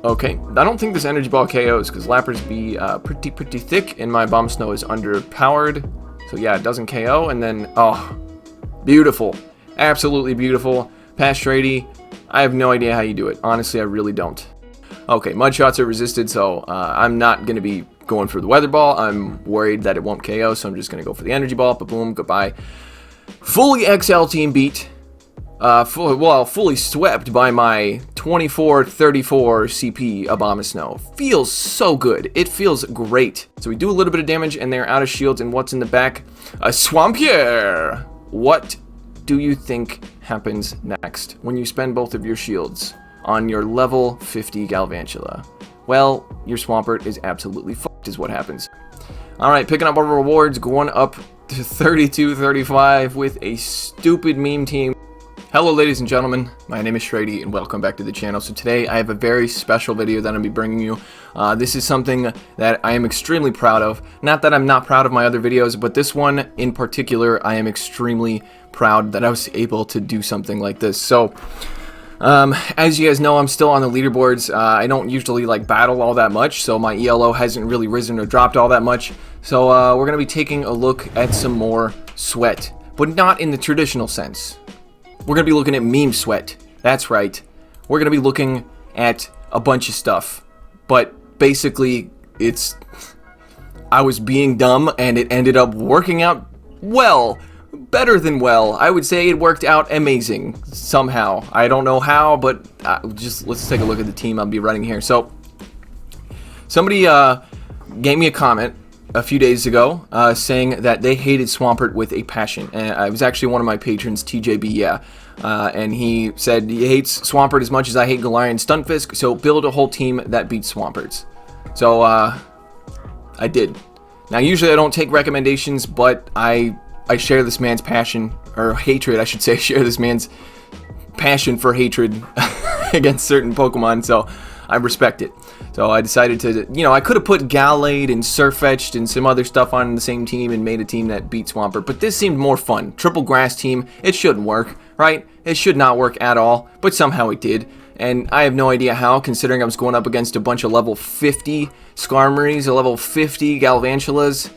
Okay, I don't think this energy ball KOs because Lapras be pretty thick and my Abomasnow is underpowered. So yeah, it doesn't KO. And then, oh, beautiful. Absolutely beautiful. Past Shrady. I have no idea how you do it. Honestly, I really don't. Okay, Mud Shots are resisted, so I'm not going to be going for the Weather Ball. I'm worried that it won't KO, so I'm just going to go for the Energy Ball. But boom, goodbye. Fully XL team beat. Fully swept by my 24-34 CP Abomasnow. Feels so good. It feels great. So we do a little bit of damage, and they're out of shields. And what's in the back? A Swampier! What do you think happens next when you spend both of your shields on your level 50 Galvantula? Well, your Swampert is absolutely fucked is what happens. Alright, picking up our rewards, going up to 32-35 with a stupid meme team. Hello ladies and gentlemen, my name is Shrady and welcome back to the channel. So today I have a very special video that I'm going to be bringing you. This is something that I am extremely proud of. Not that I'm not proud of my other videos, but this one in particular I am extremely proud that I was able to do something like this. So as you guys know, I'm still on the leaderboards. I don't usually like battle all that much, so my ELO hasn't really risen or dropped all that much. So we're going to be taking a look at some more sweat, but not in the traditional sense. We're going to be looking at meme sweat. That's right. We're going to be looking at a bunch of stuff. But basically, I was being dumb and it ended up working out well. Better than well. I would say it worked out amazing somehow. I don't know how, but just let's take a look at the team I'll be running here. So, somebody gave me a comment a few days ago saying that they hated Swampert with a passion. And it was actually one of my patrons, TJB, yeah. And he said he hates Swampert as much as I hate Galarian Stunfisk, so build a whole team that beats Swamperts. So, I did. Now, usually I don't take recommendations, but I share this man's passion, or hatred, I should say, share this man's passion for hatred against certain Pokemon, so I respect it. So I decided to, you know, I could have put Gallade and Surfetched and some other stuff on the same team and made a team that beat Swampert, but this seemed more fun. Triple Grass team, it shouldn't work, right? It should not work at all, but somehow it did. And I have no idea how, considering I was going up against a bunch of level 50 Skarmories, a level 50 Galvantulas,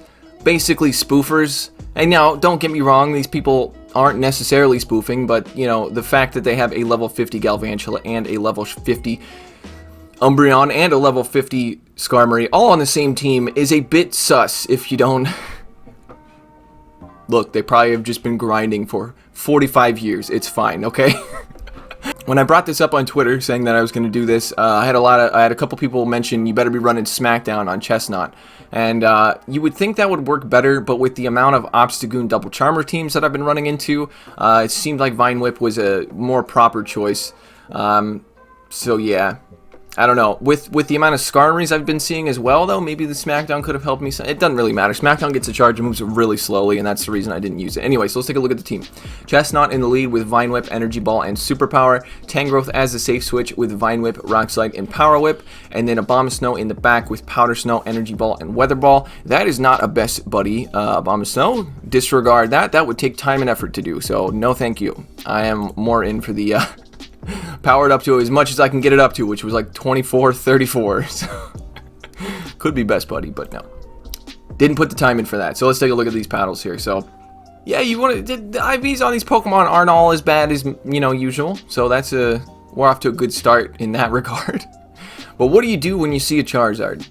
basically spoofers. And now, don't get me wrong, these people aren't necessarily spoofing, but, you know, the fact that they have a level 50 Galvantula and a level 50 Umbreon and a level 50 Skarmory all on the same team is a bit sus if you don't... Look, they probably have just been grinding for 45 years. It's fine, okay? When I brought this up on Twitter saying that I was going to do this, I had a couple people mention you better be running Smackdown on Chesnaught. And you would think that would work better, but with the amount of Obstagoon Double Charmer teams that I've been running into, it seemed like Vine Whip was a more proper choice. So yeah, I don't know. With the amount of Skarmories I've been seeing as well, though, maybe the Smackdown could have helped me. It doesn't really matter. Smackdown gets a charge and moves really slowly, and that's the reason I didn't use it. Anyway, so let's take a look at the team. Chesnaught in the lead with Vine Whip, Energy Ball, and Superpower. Tangrowth as the safe switch with Vine Whip, Rock Slide, and Power Whip. And then Abomasnow in the back with Powder Snow, Energy Ball, and Weather Ball. That is not a best buddy, Abomasnow. Disregard that. That would take time and effort to do, so no thank you. I am more in for the... powered up to as much as I can get it up to, which was like 24-34. So could be best buddy, but no. Didn't put the time in for that. So let's take a look at these paddles here. So yeah, you want to, the IVs on these Pokemon aren't all as bad as, you know, usual. So that's we're off to a good start in that regard. But what do you do when you see a Charizard?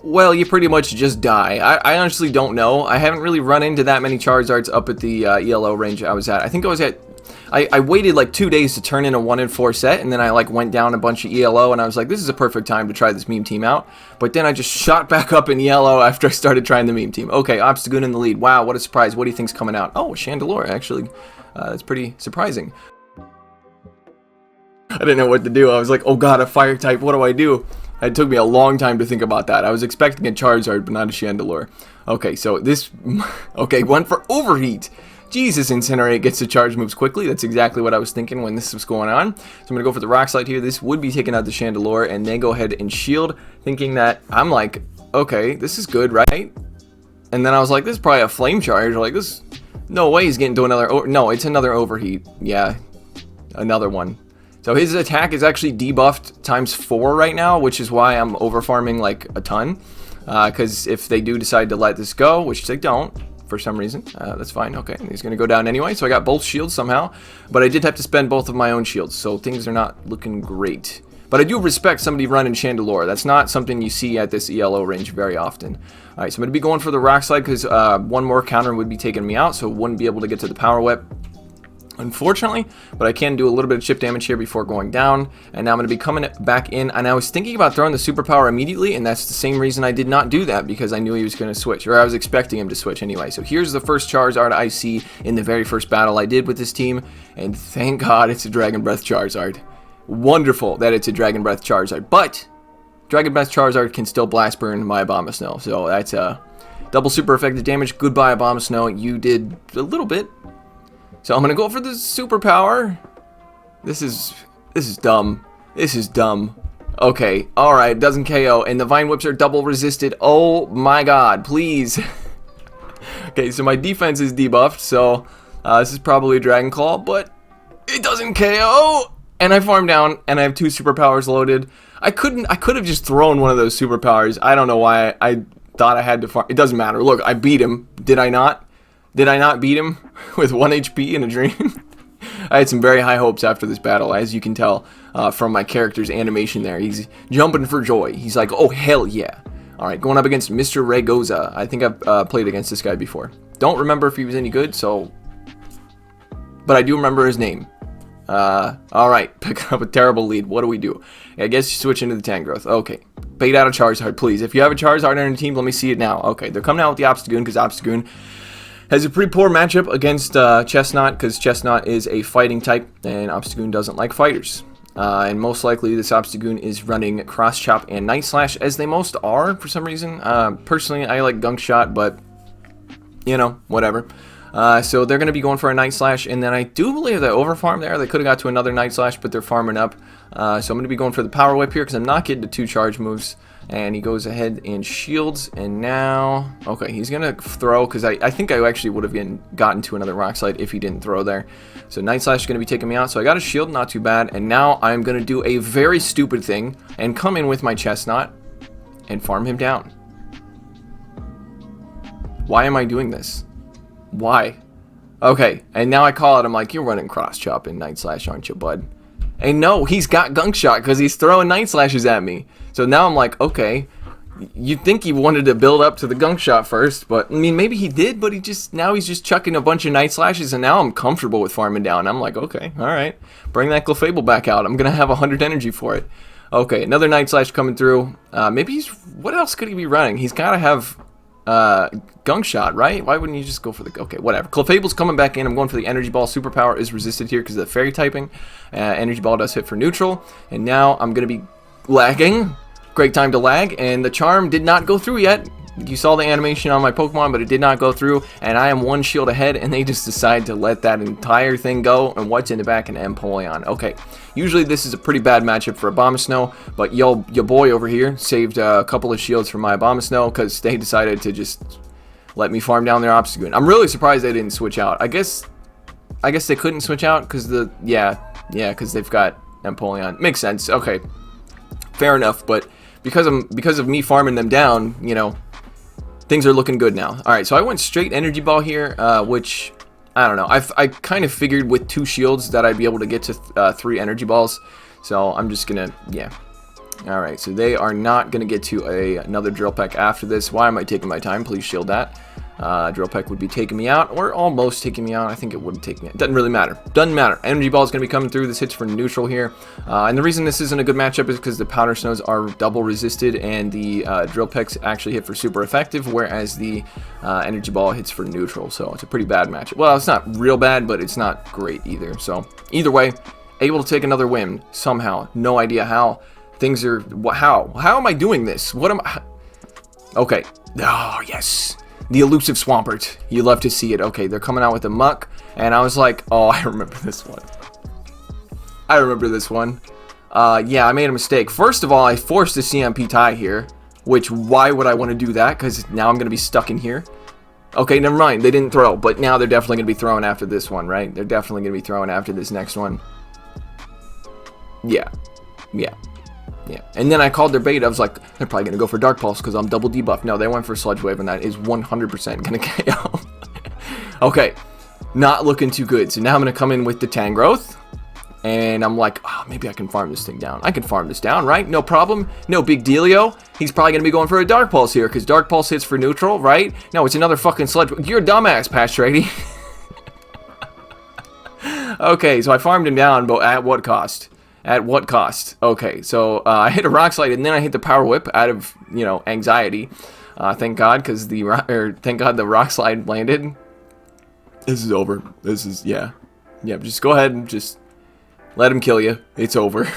Well, you pretty much just die. I honestly don't know. I haven't really run into that many Charizards up at the ELO range I was at. I think I was at... I waited like 2 days to turn in a 1-in-4 set, and then I like went down a bunch of ELO, and I was like, this is a perfect time to try this meme team out. But then I just shot back up in ELO after I started trying the meme team. Okay, Obstagoon in the lead. Wow, what a surprise. What do you think's coming out? Oh, Chandelure, actually. That's pretty surprising. I didn't know what to do. I was like, oh god, a fire type, what do I do? It took me a long time to think about that. I was expecting a Charizard, but not a Chandelure. Okay, so this... Okay, one for Overheat. Jesus, Incinerate gets to charge moves quickly. That's exactly what I was thinking when this was going on. So I'm going to go for the Rock Slide here. This would be taking out the Chandelure, and then go ahead and Shield, thinking that, I'm like, okay, this is good, right? And then I was like, this is probably a Flame Charge. Like, this, no way he's getting to another, no, it's another Overheat. Yeah, another one. So his attack is actually debuffed ×4 right now, which is why I'm over farming like a ton. Because if they do decide to let this go, which they don't for some reason, that's fine. Okay, he's going to go down anyway. So I got both shields somehow, but I did have to spend both of my own shields, so things are not looking great. But I do respect somebody running Chandelure. That's not something you see at this ELO range very often. All right, so I'm going to be going for the Rock Slide because one more counter would be taking me out, so wouldn't be able to get to the Power Whip, unfortunately. But I can do a little bit of chip damage here before going down. And now I'm going to be coming back in. And I was thinking about throwing the Superpower immediately, and that's the same reason I did not do that, because I knew he was going to switch, or I was expecting him to switch anyway. So here's the first Charizard I see in the very first battle I did with this team, and thank God it's a Dragon Breath Charizard. Wonderful that it's a Dragon Breath Charizard, but Dragon Breath Charizard can still Blast Burn my Abomasnow, so that's double super effective damage. Goodbye, Abomasnow. You did a little bit. So I'm gonna go for the superpower. This is dumb. This is dumb. Okay, alright, doesn't KO, and the Vine Whips are double resisted. Oh my god, please. Okay, so my defense is debuffed, so this is probably a Dragon Claw, but it doesn't KO. And I farm down, and I have 2 superpowers loaded. I could have just thrown one of those superpowers. I don't know why I thought I had to farm. It doesn't matter. Look, I beat him. Did I not? Did I not beat him with 1 HP in a dream? I had some very high hopes after this battle, as you can tell from my character's animation there. He's jumping for joy. He's like, oh, hell yeah. All right, going up against Mr. Raygoza. I think I've played against this guy before. Don't remember if he was any good, so... But I do remember his name. Alright, picking up a terrible lead. What do we do? I guess you switch into the Tangrowth. Okay. Bait out a Charizard, please. If you have a Charizard on your team, let me see it now. Okay, they're coming out with the Obstagoon because Obstagoon has a pretty poor matchup against Chesnaught, because Chesnaught is a fighting type, and Obstagoon doesn't like fighters. And most likely this Obstagoon is running Cross Chop and Night Slash, as they most are for some reason. Personally, I like Gunk Shot, but, you know, whatever. So they're going to be going for a Night Slash, and then I do believe they overfarmed there. They could have got to another Night Slash, but they're farming up. So I'm going to be going for the Power Whip here because I'm not getting to 2 charge moves. And he goes ahead and shields, and now... Okay, he's going to throw, because I think I actually would have gotten to another Rock Slide if he didn't throw there. So Night Slash is going to be taking me out, so I got a shield, not too bad. And now I'm going to do a very stupid thing and come in with my Chesnaught and farm him down. Why am I doing this? Why? Okay, and now I call it, I'm like, you're running Cross Chop and Night Slash, aren't you, bud? And no, he's got Gunk Shot because he's throwing Night Slashes at me. So now I'm like, okay, you'd think he wanted to build up to the Gunk Shot first, but I mean, maybe he did, but now he's just chucking a bunch of Night Slashes, and now I'm comfortable with farming down. I'm like, okay, alright, bring that Clefable back out. I'm going to have 100 energy for it. Okay, another Night Slash coming through. Maybe what else could he be running? He's got to have... Gunk Shot, right? Why wouldn't you just go for the... Okay, whatever. Clefable's coming back in. I'm going for the Energy Ball. Superpower is resisted here because of the Fairy typing. Energy Ball does hit for neutral. And now I'm going to be lagging. Great time to lag. And the Charm did not go through yet. You saw the animation on my Pokemon, but it did not go through. And I am 1 shield ahead, and they just decide to let that entire thing go. And what's in the back? An Empoleon. Okay. Usually this is a pretty bad matchup for Abomasnow, but your boy over here saved a couple of shields from my Abomasnow because they decided to just let me farm down their Obstagoon. I'm really surprised they didn't switch out. I guess they couldn't switch out because because they've got Empoleon. Makes sense. Okay, fair enough. But because of me farming them down, you know, things are looking good now. All right, so I went straight Energy Ball here, which. I don't know. I kind of figured with 2 shields that I'd be able to get to 3 Energy Balls. So I'm just going to, yeah. Alright, so they are not going to get to another Drill Peck after this. Why am I taking my time? Please shield that. Drill Peck would be taking me out, or almost taking me out. I think it wouldn't take me out. Doesn't really matter. Doesn't matter. Energy Ball is going to be coming through. This hits for neutral here. And the reason this isn't a good matchup is because the Powder Snows are double resisted, and the Drill Pecks actually hit for super effective, whereas the Energy Ball hits for neutral. So it's a pretty bad matchup. Well, it's not real bad, but it's not great either. So either way, able to take another win somehow. No idea how. Things are... How am I doing this? What am I... Okay. Oh, yes. The elusive Swampert. You love to see it. Okay, they're coming out with the Muck. And I was like, oh, I remember this one. I remember this one. Yeah, I made a mistake. First of all, I forced a CMP tie here. Which, why would I want to do that? Because now I'm going to be stuck in here. Okay, never mind. They didn't throw. But now they're definitely going to be throwing after this one, right? They're definitely going to be throwing after this next one. Yeah. Yeah. Yeah. And then I called their bait. I was like, they're probably going to go for Dark Pulse because I'm double debuff. No, they went for Sludge Wave, and that is 100% going to KO. Okay. Not looking too good. So now I'm going to come in with the Tangrowth. And I'm like, oh, maybe I can farm this thing down. I can farm this down, right? No problem. No big dealio. He's probably going to be going for a Dark Pulse here because Dark Pulse hits for neutral, right? No, it's another fucking Sludge. You're a dumbass, Pat Shrady. Okay, so I farmed him down, but at what cost? At what cost? Okay, so I hit a Rock Slide, and then I hit the Power Whip out of, you know, anxiety. Thank God, because thank God the Rock Slide landed. This is over. This is, yeah. Yeah, just go ahead and just let him kill you. It's over.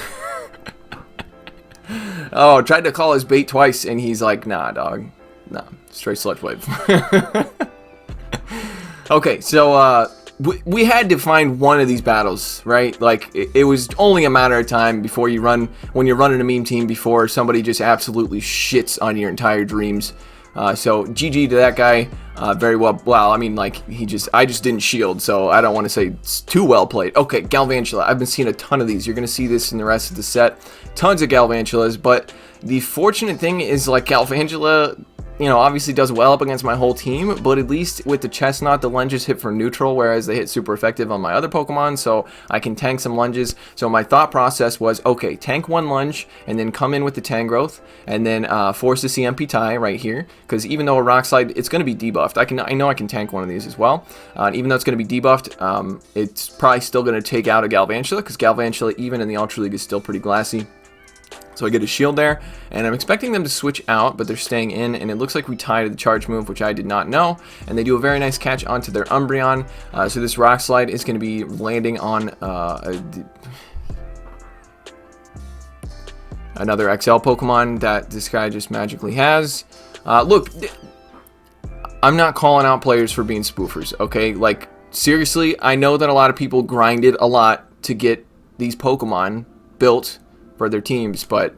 Oh, tried to call his bait twice, and he's like, nah, dog. Nah, straight Sludge Wave. Okay, so we had to find one of these battles, right? Like, it was only a matter of time before you run, when you're running a meme team, before somebody just absolutely shits on your entire dreams. So GG to that guy. Very well, I mean, like, I just didn't shield, so I don't want to say it's too well played. Okay, Galvantula. I've been seeing a ton of these. You're going to see this in the rest of the set. Tons of Galvantulas, but the fortunate thing is, like, Galvantula, you know, obviously does well up against my whole team, but at least with the Chesnaught, the lunges hit for neutral, whereas they hit super effective on my other Pokemon, so I can tank some lunges. So my thought process was, okay, tank one lunge, and then come in with the Tangrowth, and then force the CMP tie right here, because even though a Rock Slide, it's going to be debuffed. I know I can tank one of these as well. Even though it's going to be debuffed, it's probably still going to take out a Galvantula, because Galvantula, even in the Ultra League, is still pretty glassy. So I get a shield there, and I'm expecting them to switch out, but they're staying in, and it looks like we tied the charge move, which I did not know, and they do a very nice catch onto their Umbreon. So this Rock Slide is going to be landing on another XL Pokemon that this guy just magically has. Look, I'm not calling out players for being spoofers, okay? Like, seriously, I know that a lot of people grinded a lot to get these Pokemon built for their teams, but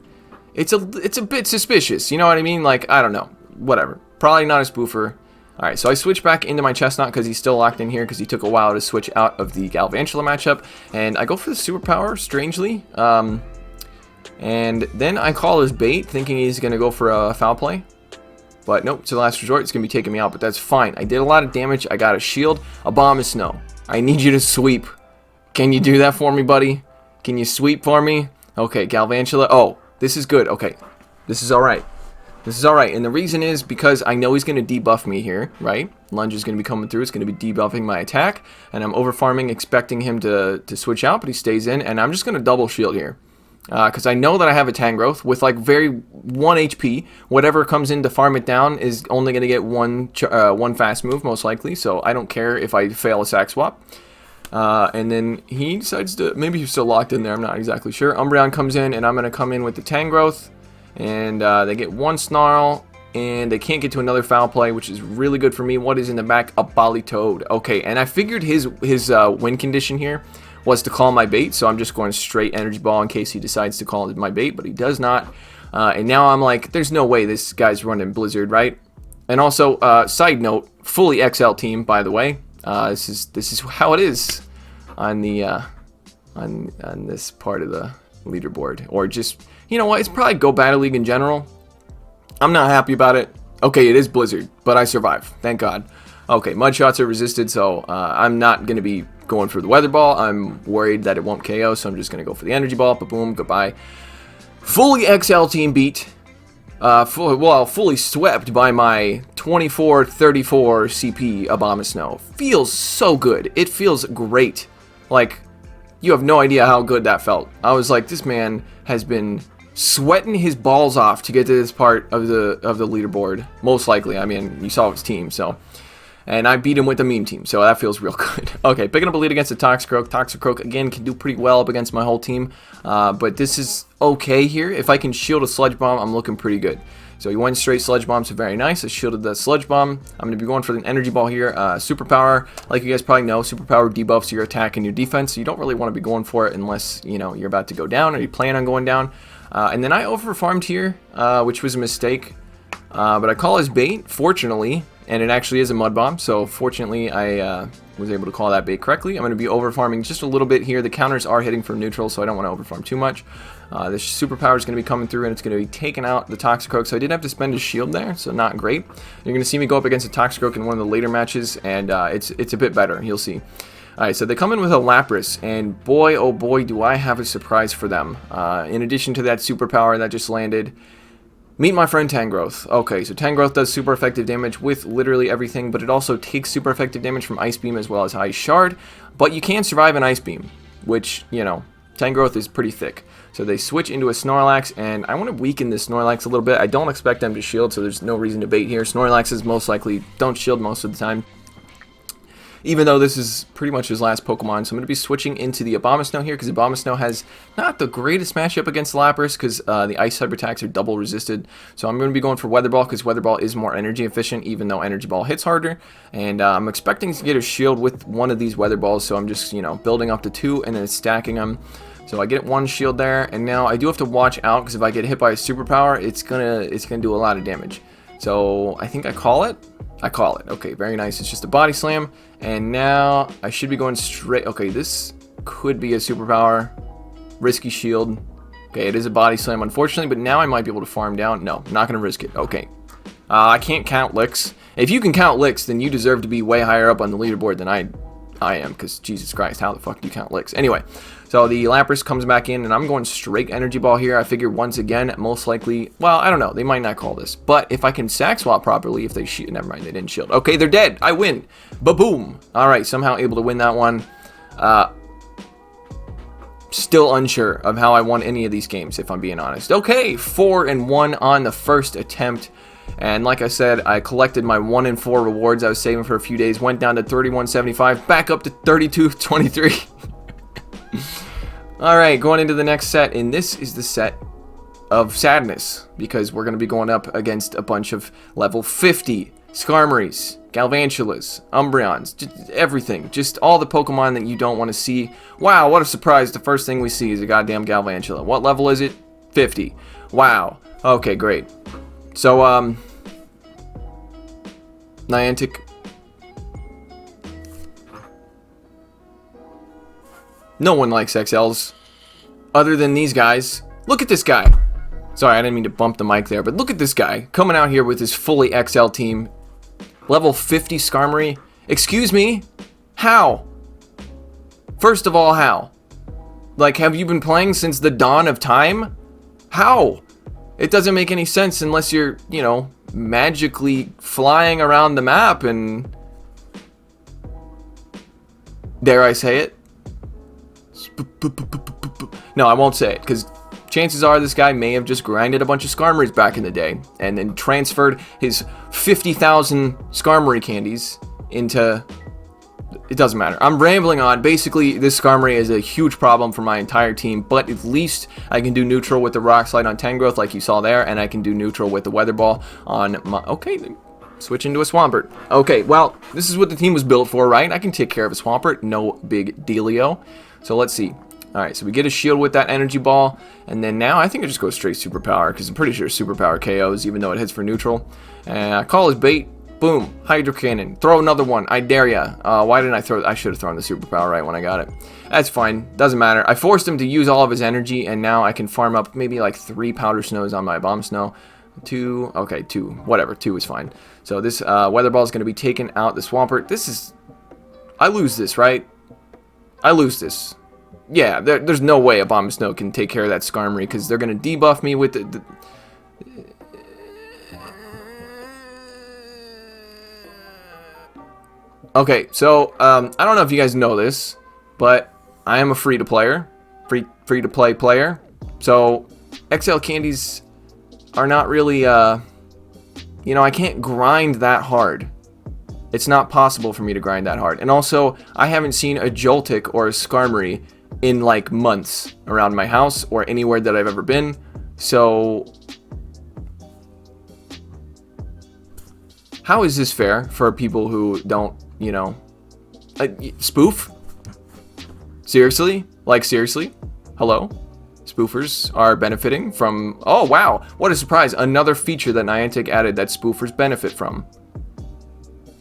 it's a bit suspicious, you know what I mean? Like, I don't know, whatever, probably not a spoofer. Alright, so I switch back into my Chesnaught because he's still locked in here because he took a while to switch out of the Galvantula matchup, and I go for the superpower, strangely, and then I call his bait thinking he's gonna go for a foul play, but nope, to the last resort. It's gonna be taking me out, but that's fine. I did a lot of damage. I got a shield. Abomasnow, I need you to sweep. Can you do that for me, buddy? Can you sweep for me? Okay, Galvantula. Oh, this is good. Okay, this is alright. This is alright, and the reason is because I know he's going to debuff me here, right? Lunge is going to be coming through. It's going to be debuffing my attack, and I'm over farming, expecting him to switch out, but he stays in, and I'm just going to double shield here. Because I know that I have a Tangrowth with, like, 1 HP. Whatever comes in to farm it down is only going to get one fast move, most likely, so I don't care if I fail a sack swap. And then he decides to, maybe he's still locked in there, I'm not exactly sure. Umbreon comes in, and I'm going to come in with the Tangrowth, and they get one Snarl, and they can't get to another foul play, which is really good for me. What is in the back? A Balitoad. Okay, and I figured his win condition here was to call my bait, so I'm just going straight Energy Ball in case he decides to call my bait, but he does not. And now I'm like, there's no way this guy's running Blizzard, right? And also, side note, fully XL team, by the way. This is how it is on the on this part of the leaderboard, or just, you know what, it's probably Go Battle League in general. I'm not happy about it. Okay, it is Blizzard, but I survived, thank God. Okay, mud shots are resisted, so I'm not going to be going for the Weather Ball. I'm worried that it won't KO, so I'm just going to go for the Energy Ball. Boom, goodbye. Fully XL team beat. Fully swept by my 24-34 CP Abomasnow. Feels so good. It feels great. Like, you have no idea how good that felt. I was like, this man has been sweating his balls off to get to this part of the leaderboard. Most likely. I mean, you saw his team, so. And I beat him with the meme team, so that feels real good. Okay, picking up a lead against the Toxicroak. Toxicroak, again, can do pretty well up against my whole team. But this is okay here. If I can shield a Sludge Bomb, I'm looking pretty good. So he went straight Sludge Bomb, so very nice. I shielded the Sludge Bomb. I'm going to be going for an Energy Ball here. Superpower, like you guys probably know, Superpower debuffs your attack and your defense. So you don't really want to be going for it unless, you know, you're about to go down or you plan on going down. And then I overfarmed here, which was a mistake. But I call his bait, fortunately. And it actually is a Mud Bomb, so fortunately I was able to call that bait correctly. I'm going to be over farming just a little bit here. The counters are hitting from neutral, so I don't want to over farm too much. This superpower is going to be coming through, and it's going to be taking out the Toxicroak. So I did have to spend a shield there, so not great. You're going to see me go up against a Toxicroak in one of the later matches, and it's a bit better. You'll see. Alright, so they come in with a Lapras, and boy, oh boy, do I have a surprise for them. In addition to that superpower that just landed, meet my friend Tangrowth. Okay, so Tangrowth does super effective damage with literally everything, but it also takes super effective damage from Ice Beam as well as Ice Shard, but you can survive an Ice Beam, which, you know, Tangrowth is pretty thick. So they switch into a Snorlax, and I want to weaken this Snorlax a little bit. I don't expect them to shield, so there's no reason to bait here. Snorlaxes most likely don't shield most of the time, even though this is pretty much his last Pokemon. So I'm going to be switching into the Abomasnow here, because Abomasnow has not the greatest matchup against Lapras, because the Ice type attacks are double resisted. So I'm going to be going for Weather Ball, because Weather Ball is more energy efficient, even though Energy Ball hits harder. And I'm expecting to get a shield with one of these Weather Balls, so I'm just, you know, building up to 2 and then stacking them. So I get 1 shield there, and now I do have to watch out, because if I get hit by a superpower, it's gonna do a lot of damage. So I think I call it. I call it. Okay, very nice. It's just a body slam, and now I should be going straight. Okay, this could be a superpower. Risky shield. Okay, it is a body slam, unfortunately, but now I might be able to farm down. No, not gonna risk it. Okay, I can't count licks. If you can count licks, then you deserve to be way higher up on the leaderboard than I am, because Jesus Christ, how the fuck do you count licks? Anyway, so the Lapras comes back in, and I'm going straight Energy Ball here. I figure once again, most likely, well, I don't know, they might not call this, but if I can sack swap properly, if they shoot, never mind, they didn't shield. Okay, they're dead. I win. Ba-boom. All right, somehow able to win that one. Still unsure of how I won any of these games, if I'm being honest. Okay, 4-1 on the first attempt. And like I said, I collected my 1 in 4 rewards I was saving for a few days. Went down to 31.75, back up to 32.23. Alright, going into the next set. And this is the set of sadness, because we're going to be going up against a bunch of level 50 Skarmories, Galvantulas, Umbreons, just everything. Just all the Pokemon that you don't want to see. Wow, what a surprise. The first thing we see is a goddamn Galvantula. What level is it? 50. Wow. Okay, great. So, Niantic. No one likes XLs other than these guys. Look at this guy. Sorry, I didn't mean to bump the mic there, but look at this guy coming out here with his fully XL team. Level 50 Skarmory. Excuse me? How? First of all, how? Like, have you been playing since the dawn of time? How? It doesn't make any sense unless you're, you know, magically flying around the map and... Dare I say it? No, I won't say it, because chances are this guy may have just grinded a bunch of Skarmories back in the day and then transferred his 50,000 Skarmory candies into... It doesn't matter. I'm rambling on. Basically, this Skarmory is a huge problem for my entire team, but at least I can do neutral with the Rock Slide on Tangrowth like you saw there, and I can do neutral with the Weather Ball on my... Okay, switch into a Swampert. Okay, well, this is what the team was built for, right? I can take care of a Swampert. No big dealio. So let's see. Alright, so we get a shield with that Energy Ball, and then now I think I just go straight Superpower, because I'm pretty sure Superpower KOs, even though it hits for neutral. And I call his bait. Boom. Hydro Cannon. Throw another one. I dare ya. Why didn't I throw... I should have thrown the Superpower right when I got it. That's fine. Doesn't matter. I forced him to use all of his energy, and now I can farm up maybe like 3 Powder Snows on my Abomasnow. 2. Okay, 2. Whatever. 2 is fine. So this Weather Ball is going to be taking out the Swampert. This is... I lose this, right? I lose this. Yeah, there's no way Abomasnow can take care of that Skarmory, because they're going to debuff me with the Okay, so, I don't know if you guys know this, but I am a free-to-play player, so XL candies are not really, you know, I can't grind that hard. It's not possible for me to grind that hard. And also, I haven't seen a Joltik or a Skarmory in, like, months around my house or anywhere that I've ever been, so... How is this fair for people who don't, you know, spoof? Seriously? Like, seriously? Hello? Spoofers are benefiting from... Oh, wow. What a surprise. Another feature that Niantic added that spoofers benefit from.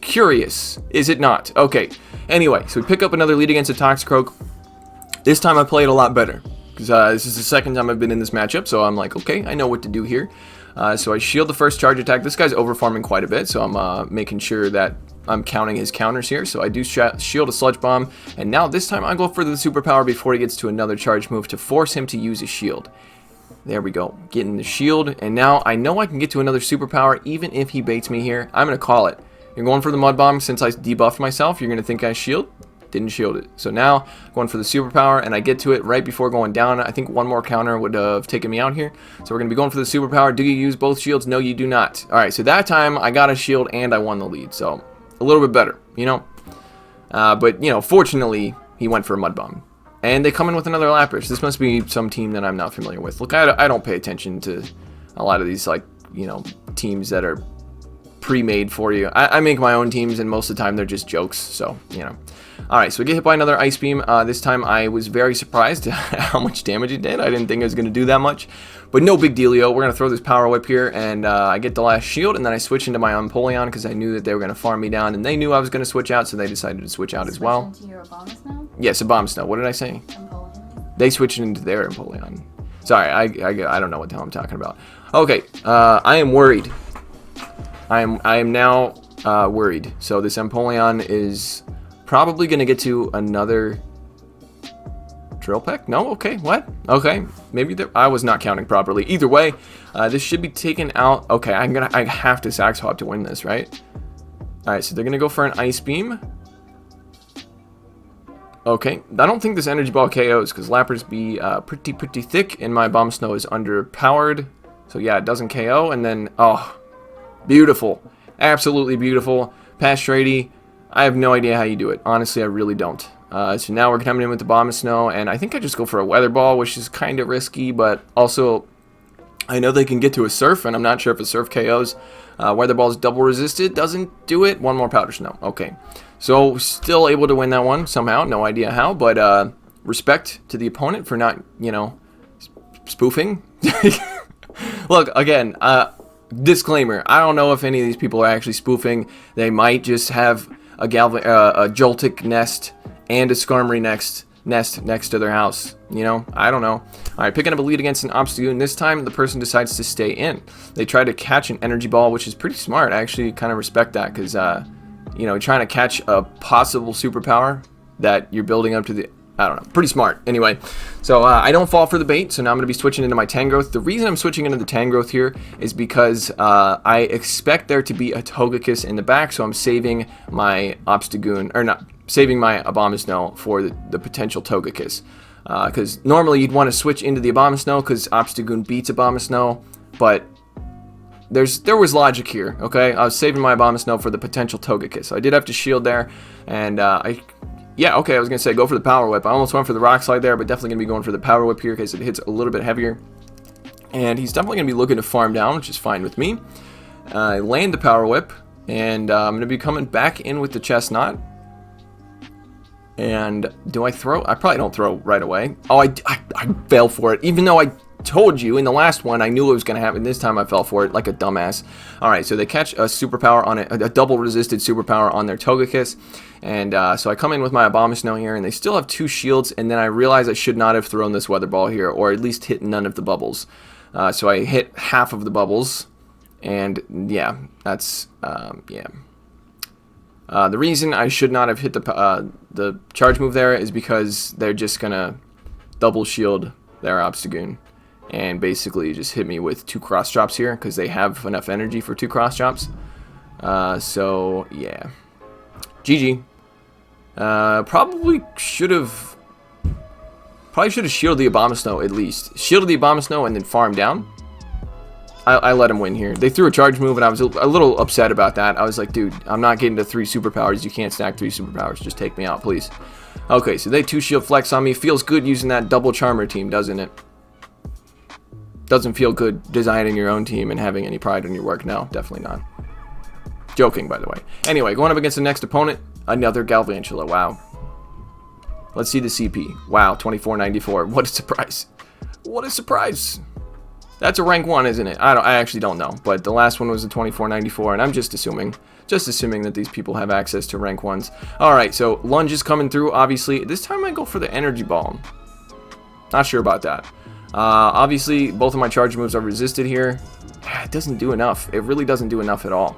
curious, is it not? Okay, anyway, so we pick up another lead against a Toxicroak. This time I played a lot better, because this is the second time I've been in this matchup, so I'm like, okay, I know what to do here. So I shield the first charge attack. This guy's over-farming quite a bit, so I'm making sure that I'm counting his counters here. So I do shield a Sludge Bomb, and now this time I go for the superpower before he gets to another charge move to force him to use a shield. There we go, getting the shield, and now I know I can get to another superpower even if he baits me here. I'm going to call it. You're going for the Mud Bomb since I debuffed myself. You're going to think I shield. Didn't shield it. So now going for the superpower, and I get to it right before going down. I think one more counter would have taken me out here. So we're going to be going for the superpower. Do you use both shields? No, you do not. All right, so that time I got a shield and I won the lead. So a little bit better, you know. But, you know, fortunately, he went for a Mud Bomb. And they come in with another Lapras. This must be some team that I'm not familiar with. Look, I don't pay attention to a lot of these, like, you know, teams that are pre-made for you. I make my own teams, and most of the time they're just jokes. So, you know. Alright, so we get hit by another Ice Beam. This time I was very surprised at how much damage it did. I didn't think it was going to do that much. But no big dealio. We're going to throw this Power Whip here, and I get the last shield, and then I switch into my Empoleon because I knew that they were going to farm me down, and they knew I was going to switch out, so they decided to switch out as well. Into your Abomasnow? Yes, Abomasnow. What did I say? Empoleon. They switched into their Empoleon. Sorry, I don't know what the hell I'm talking about. Okay, I am worried. I am now worried. So this Empoleon is probably going to get to another Drill Peck? No? Okay, what? Okay, maybe I was not counting properly. Either way, this should be taken out. Okay, I have to Sax Hop to win this, right? Alright, so they're going to go for an Ice Beam. Okay, I don't think this Energy Ball KOs because Lapras be pretty thick, and my Abomasnow is underpowered. So yeah, it doesn't KO, and then, oh, beautiful. Absolutely beautiful. Past Shrady. I have no idea how you do it. Honestly, I really don't. So now we're coming in with the Abomasnow, and I think I just go for a Weather Ball, which is kind of risky, but also I know they can get to a Surf, and I'm not sure if a Surf KOs. Weather Ball is double resisted. Doesn't do it. One more Powder Snow. Okay. So still able to win that one somehow. No idea how, but respect to the opponent for not, you know, spoofing. Look, again, disclaimer. I don't know if any of these people are actually spoofing. They might just have a Joltik nest and a Skarmory nest next to their house. You know, I don't know. Alright, picking up a lead against an Obstagoon. This time, the person decides to stay in. They try to catch an Energy Ball, which is pretty smart. I actually kind of respect that, because, you know, trying to catch a possible superpower that you're building up to the... I don't know. Pretty smart. Anyway, so I don't fall for the bait, so now I'm going to be switching into my Tangrowth. The reason I'm switching into the Tangrowth here is because I expect there to be a Togekiss in the back, so I'm saving my Obstagoon, or not, saving my Abomasnow for the potential Togekiss. Because normally you'd want to switch into the Abomasnow because Obstagoon beats Abomasnow, but there was logic here, okay? I was saving my Abomasnow for the potential Togekiss. So I did have to shield there, and yeah, okay, I was going to say go for the Power Whip. I almost went for the Rock Slide there, but definitely going to be going for the Power Whip here because it hits a little bit heavier. And he's definitely going to be looking to farm down, which is fine with me. I land the Power Whip, and I'm going to be coming back in with the Chesnaught. And do I throw? I probably don't throw right away. Oh, I fell for it. Even though I told you in the last one I knew it was going to happen, this time I fell for it like a dumbass. Alright, so they catch a superpower on a double resisted superpower on their Togekiss. And so I come in with my Abomasnow here, and they still have 2 shields, and then I realize I should not have thrown this Weather Ball here, or at least hit none of the bubbles. So I hit half of the bubbles, and yeah, that's, yeah. The reason I should not have hit the charge move there is because they're just going to double shield their Obstagoon and basically just hit me with 2 cross drops here because they have enough energy for 2 cross drops. So, yeah. GG. Probably should have shielded the Abomasnow at least. Shielded the Abomasnow and then farmed down. I let him win here. They threw a charge move, and I was a little upset about that. I was like, dude, I'm not getting to 3 superpowers. You can't stack 3 superpowers. Just take me out, please. Okay, so they 2 shield flex on me. Feels good using that double Charmer team, doesn't it? Doesn't feel good designing your own team and having any pride in your work. No, definitely not. Joking, by the way. Anyway, going up against the next opponent, another Galvantula. Wow. Let's see the CP. Wow, 2494. What a surprise. What a surprise. That's a rank 1, isn't it? I actually don't know. But the last one was a 2494, and I'm just assuming that these people have access to rank 1s. Alright, so lunge is coming through, obviously. This time I go for the energy ball. Not sure about that. Obviously, both of my charge moves are resisted here. It doesn't do enough. It really doesn't do enough at all.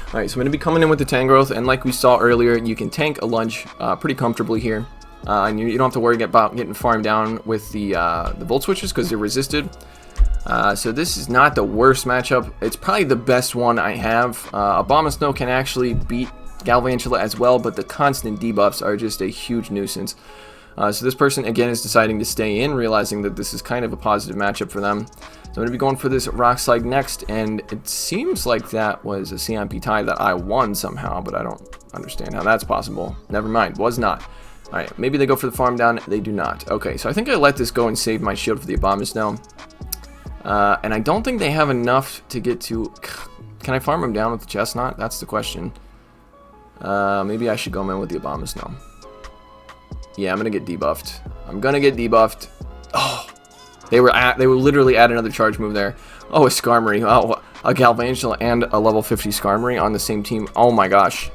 Alright, so I'm going to be coming in with the Tangrowth, and like we saw earlier, you can tank a lunge pretty comfortably here. And you don't have to worry about getting farmed down with the Volt Switches because they're resisted. So this is not the worst matchup. It's probably the best one I have. Abomasnow can actually beat Galvantula as well, but the constant debuffs are just a huge nuisance. So this person, again, is deciding to stay in, realizing that this is kind of a positive matchup for them. So I'm going to be going for this Rock Slide next, and it seems like that was a CMP tie that I won somehow, but I don't understand how that's possible. Never mind, was not. Alright, maybe they go for the farm down. They do not. Okay, so I think I let this go and save my shield for the Abomasnow. And I don't think they have enough to get to... Can I farm them down with the Chesnaught? That's the question. Maybe I should go in with the Abomasnow. Yeah, I'm going to get debuffed. I'm going to get debuffed. Oh, they were literally at another charge move there. Oh, a Skarmory. Oh, a Galvantula and a level 50 Skarmory on the same team. Oh my gosh.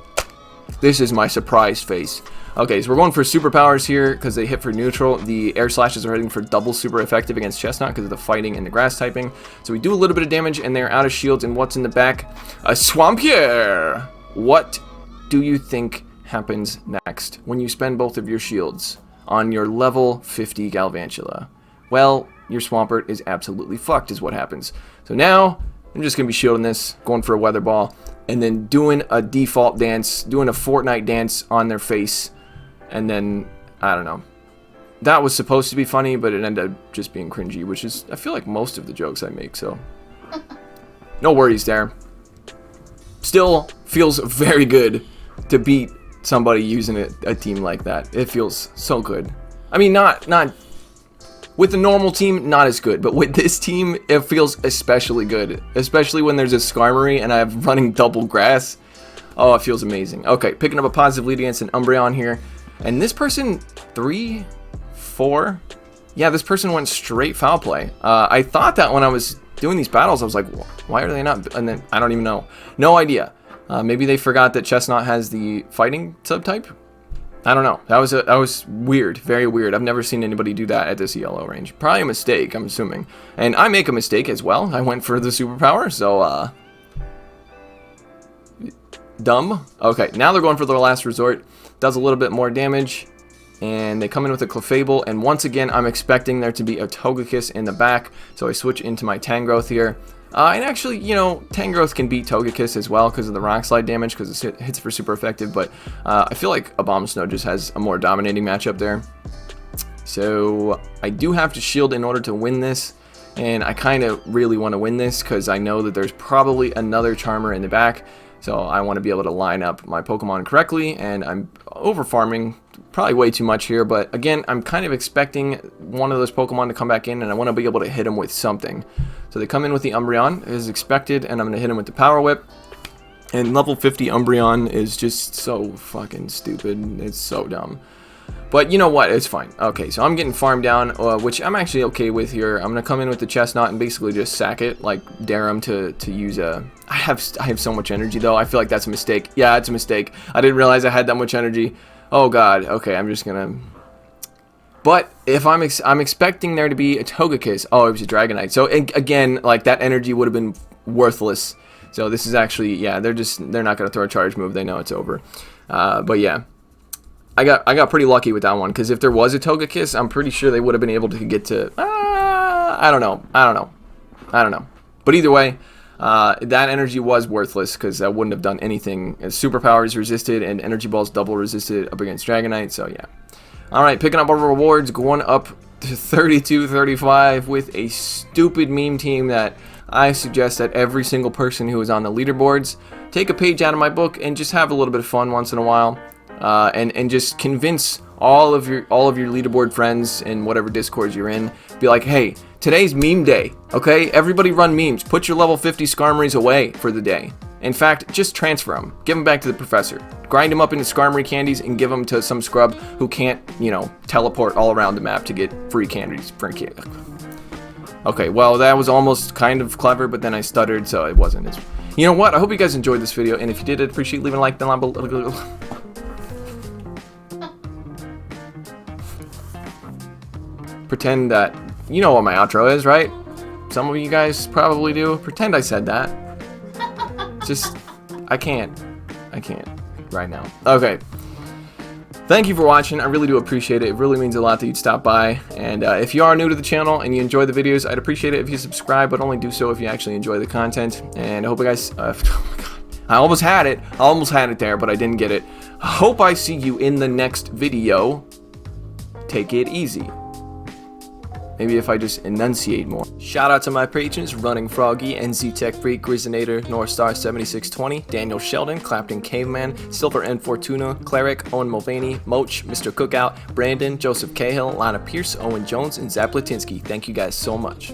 This is my surprise face. Okay, so we're going for superpowers here because they hit for neutral. The air slashes are hitting for double super effective against Chesnaught because of the fighting and the grass typing. So we do a little bit of damage and they're out of shields. And what's in the back? A Swampier! What do you think happens next when you spend both of your shields on your level 50 Galvantula? Well, your Swampert is absolutely fucked is what happens. So now I'm just going to be shielding this, going for a Weather Ball, and then doing a default dance, doing a Fortnite dance on their face. And then, I don't know. That was supposed to be funny, but it ended up just being cringy, which is, I feel like, most of the jokes I make, so. No worries there. Still feels very good to beat somebody using a team like that. It feels so good. I mean, not with the normal team, not as good, but with this team, it feels especially good. Especially when there's a Skarmory and I have running double grass. Oh, it feels amazing. Okay, picking up a positive lead against an Umbreon here. And this person, 3, 4, yeah, this person went straight foul play. I thought that when I was doing these battles, I was like, why are they not? And then I don't even know. No idea. Maybe they forgot that Chesnaught has the fighting subtype. I don't know. That was weird, very weird. I've never seen anybody do that at this ELO range. Probably a mistake, I'm assuming. And I make a mistake as well. I went for the superpower, so dumb. Okay, now they're going for their last resort. Does a little bit more damage, and they come in with a Clefable, and once again, I'm expecting there to be a Togekiss in the back, so I switch into my Tangrowth here. And actually, you know, Tangrowth can beat Togekiss as well because of the Rock Slide damage, because it hits for super effective, but I feel like Abomasnow just has a more dominating matchup there. So I do have to shield in order to win this, and I kind of really want to win this because I know that there's probably another Charmer in the back. So I want to be able to line up my Pokemon correctly, and I'm over farming probably way too much here, but again, I'm kind of expecting one of those Pokemon to come back in, and I want to be able to hit them with something. So they come in with the Umbreon as expected, and I'm going to hit him with the Power Whip. And level 50 Umbreon is just so fucking stupid. It's so dumb. But you know what? It's fine. Okay, so I'm getting farmed down, which I'm actually okay with here. I'm gonna come in with the Chesnaught and basically just sack it, like dare him to use a. I have so much energy though. I feel like that's a mistake. Yeah, it's a mistake. I didn't realize I had that much energy. Oh god. Okay, I'm just gonna. But if I'm expecting there to be a Togekiss. Oh, it was a Dragonite. So again, like that energy would have been worthless. So this is actually, yeah, they're not gonna throw a charge move. They know it's over. But yeah. I got pretty lucky with that one, because if there was a Togekiss, I'm pretty sure they would have been able to get to, I don't know. But either way, that energy was worthless, because I wouldn't have done anything. Superpowers resisted, and Energy Balls double resisted up against Dragonite, so yeah. Alright, picking up our rewards, going up to 32-35 with a stupid meme team that I suggest that every single person who is on the leaderboards take a page out of my book and just have a little bit of fun once in a while. And just convince all of your leaderboard friends in whatever discords you're in. Be like, hey, today's meme day, okay? Everybody run memes. Put your level 50 Skarmories away for the day. In fact, just transfer them. Give them back to the professor. Grind them up into Skarmory candies and give them to some scrub who can't, you know, teleport all around the map to get free candies. Okay, well, that was almost kind of clever, but then I stuttered, so it wasn't as... You know what? I hope you guys enjoyed this video, and if you did, I'd appreciate leaving a like down below. Pretend that... You know what my outro is, right? Some of you guys probably do. Pretend I said that. Just... I can't right now. Okay. Thank you for watching. I really do appreciate it. It really means a lot that you'd stop by. And if you are new to the channel and you enjoy the videos, I'd appreciate it if you subscribe, but only do so if you actually enjoy the content. And I hope you guys... oh my God. I almost had it. I almost had it there, but I didn't get it. I hope I see you in the next video. Take it easy. Maybe if I just enunciate more. Shout out to my patrons: Running Froggy, NZ Tech Freak, Grizzinator, Northstar 7620, Daniel Sheldon, Clapton Caveman, Silver N Fortuna, Cleric, Owen Mulvaney, Moach, Mr. Cookout, Brandon, Joseph Cahill, Lana Pierce, Owen Jones, and Zap Latinsky. Thank you guys so much.